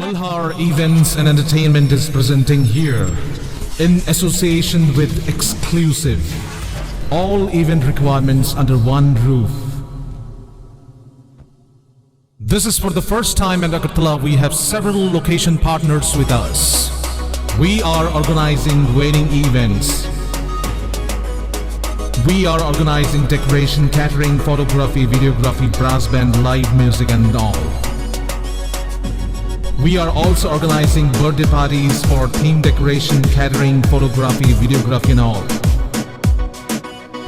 Malhar Events and Entertainment is presenting here, in association with Exclusive, all event requirements under one roof. This is for the first time in Agartala. We have several location partners with us. We are organizing wedding events. We are organizing decoration, catering, photography, videography, brass band, live music and all. We are also organizing birthday parties for theme decoration, catering, photography, videography and all.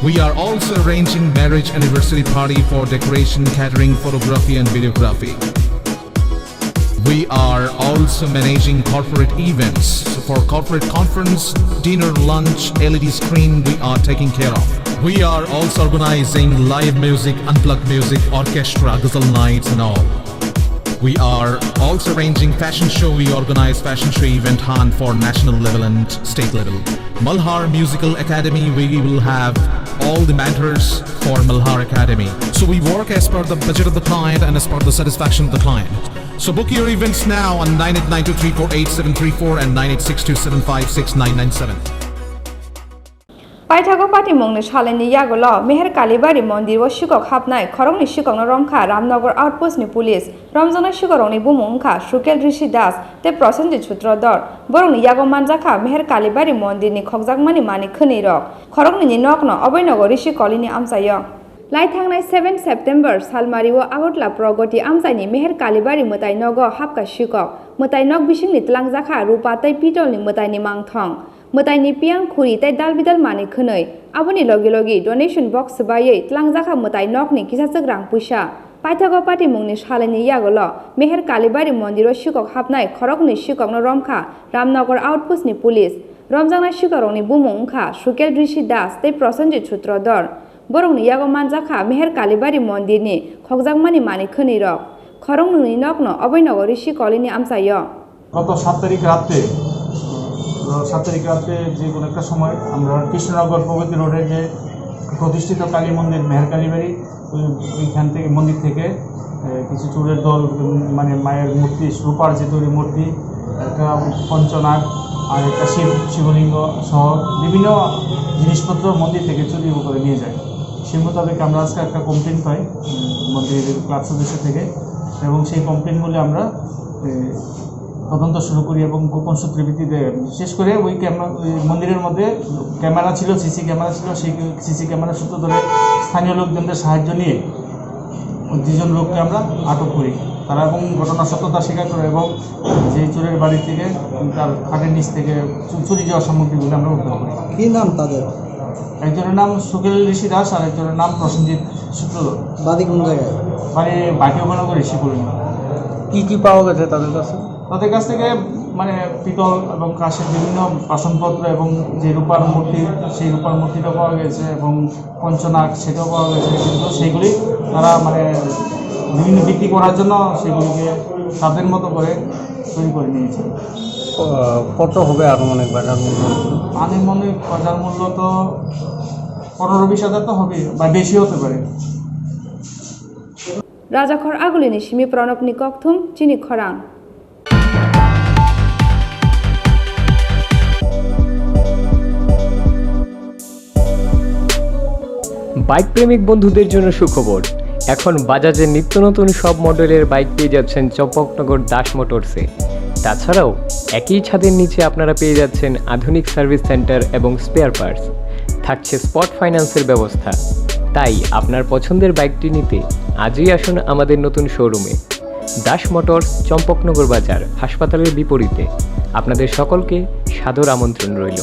We are also arranging marriage anniversary party for decoration, catering, photography and videography. We are also managing corporate events. So for corporate conference, dinner, lunch, LED screen, we are taking care of. We are also organizing live music, unplugged music, orchestra, ghazal nights and all. We are also arranging fashion show. We organize fashion show event hunt for national level and state level. Malhar Musical Academy, we will have all the mentors for Malhar Academy. So we work as per the budget of the client and as per the satisfaction of the client. So book your events now on 9892348734 and 9862756997. Paithago Pati Mongni Shalini Yagolo, Meher Kalibari Mandir was Shikok Khoknai, Khorang Shikok Romka, Ramnagar Outpost Ni Police, Ramzana Shikoroni Bumunka, Shukel Rishi Das, the percentage Chutrodor, Borong Yago Manjakha, Meher Kalibari Mandirni, Khokzakmani Mani Kuniro, Khorang ni Nokno, Obenogo Rishi Kolini Amsayo. Laithangnai 7 September Salmariwo Agotla Progoti Amsani Meher Kalibari Mutai Nogo Hapka Shikok, Mutai Nog Bishing ni Tlangzakha, Rupatai Pitol ni Mutai ni Mangthong. Mutai piang khuri tai dal bidal mani khunai aboni logi logi donation box baye tlangjakha mutai nok ni kisa sagrang puisa paithago pati mungni shalani yagolo Meher Kalibari Mandiro Shikok hapnai khorok ni shikok no romkha Ramnagar outpost ni police romjangna shikorong ni bumungkha Shukel Rishi Das tei prosenji chutrodor borong ni yago manjakha Meher Kalibari Mandirni khokjakmani mani khuni rok khorong ni nokno oboinogori shikolini amsayo গত 7 তারিখ রাতে 7 তারিখ রাতে যে কোন একটা সময় আমরা কৃষ্ণনগর প্রগতি রোডে যে প্রতিষ্ঠিত কালী মন্দির মেহের কালীবাড়ি ওইখান থেকে মন্দির থেকে কিছু চোরের দল মানে মায়ের মূর্তি রূপার যে তৈরি মূর্তি একটা পঞ্চনাগ আর একটা শিবলিঙ্গ সহ বিভিন্ন জিনিসপত্র মন্দির থেকে চুরি করে নিয়ে যায় সেই মোতাবেক আমরা আজকে একটা কমপ্লেইন পাই মন্দিরের ক্লাব সদস্য থেকে এবং সেই কমপ্লেইনগুলো আমরা তদন্ত শুরু করি এবং গোপন সূত্রের ভিত্তিতে বিশেষ করে ওই মন্দিরের মধ্যে ক্যামেরা ছিল সিসি ক্যামেরা ছিল সেই সিসি ক্যামেরা সূত্র ধরে স্থানীয় লোকজনদের সাহায্য নিয়ে দুজন লোককে আমরা আটক করি তারা এবং ঘটনার সত্যতা স্বীকার করে এবং যে চোরের বাড়ি থেকে তার খাটের নিচ থেকে চুরি যাওয়া সামগ্রীগুলো আমরা উদ্ধার করি কী নাম তাদের একজনের নাম সুকেল ঋষি দাস আর একজনের নাম প্রসেনজিৎ সূত্রধর বাড়ি কোন জায়গায় বাড়ি বাটিওগণগর ঋষিপুরি কী কী পাওয়া গেছে তাদের কাছ থেকে মানে পিতল এবং কাঁচের বিভিন্ন বাসনপত্র এবং যে রূপার মূর্তি সেই রূপার মূর্তিটাও পাওয়া গেছে এবং পঞ্চনাগ সেটাও পাওয়া গেছে কিন্তু সেইগুলি তারা মানে বিভিন্ন বিক্রি করার জন্য সেগুলিকে তাদের মতো করে তৈরি করে নিয়েছে কত হবে আনুমানিক বাজার মূল্য আনুমানিক বাজার মূল্য তো 15-20 হাজার তো হবে বা বেশি হতে পারে রাজাখর আগুলিনি সিমি প্রণবনি ককথুম চিনি খরাং বাইক প্রেমিক বন্ধুদের জন্য সুখবর এখন বাজাজের নিত্য নতুন সব মডেলের বাইক পেয়ে যাচ্ছেন চম্পকনগর দাস মোটরসে তাছাড়াও একই ছাদের নিচে আপনারা পেয়ে যাচ্ছেন আধুনিক সার্ভিস সেন্টার এবং স্পেয়ার পার্টস থাকছে স্পট ফাইন্যান্সের ব্যবস্থা তাই আপনার পছন্দের বাইকটি নিতে আজই আসুন আমাদের নতুন শোরুমে দাস মোটরস চম্পকনগর বাজার হাসপাতালের বিপরীতে আপনাদের সকলকে সাদর আমন্ত্রণ রইল